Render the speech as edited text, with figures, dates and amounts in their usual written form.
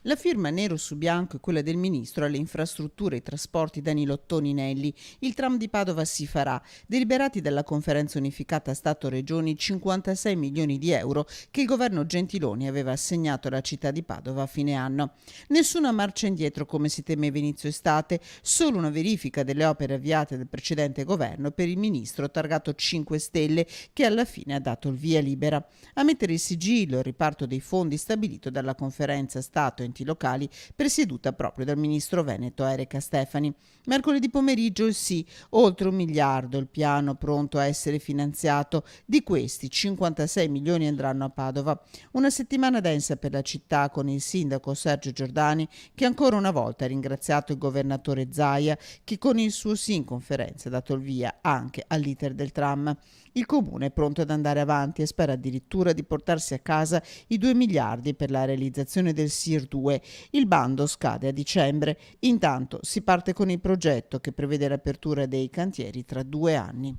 La firma nero su bianco è quella del ministro alle infrastrutture e trasporti Danilo Toninelli. Il tram di Padova si farà. Deliberati dalla conferenza unificata Stato-Regioni 56 milioni di euro che il governo Gentiloni aveva assegnato alla città di Padova a fine anno. Nessuna marcia indietro come si temeva inizio estate, solo una verifica delle opere avviate dal precedente governo per il ministro targato 5 Stelle che alla fine ha dato il via libera. A mettere il sigillo il riparto dei fondi stabilito dalla conferenza Stato enti locali presieduta proprio dal ministro veneto Erika Stefani. Mercoledì pomeriggio il sì, oltre 1 miliardo il piano pronto a essere finanziato. Di questi 56 milioni andranno a Padova. Una settimana densa per la città con il sindaco Sergio Giordani che ancora una volta ha ringraziato il governatore Zaia che con il suo sì in conferenza ha dato il via anche all'iter del tram. Il comune è pronto ad andare avanti e spera addirittura di portarsi a casa i 2 miliardi per la realizzazione del SIR 2. Il bando scade a dicembre. Intanto si parte con il progetto che prevede l'apertura dei cantieri tra 2 anni.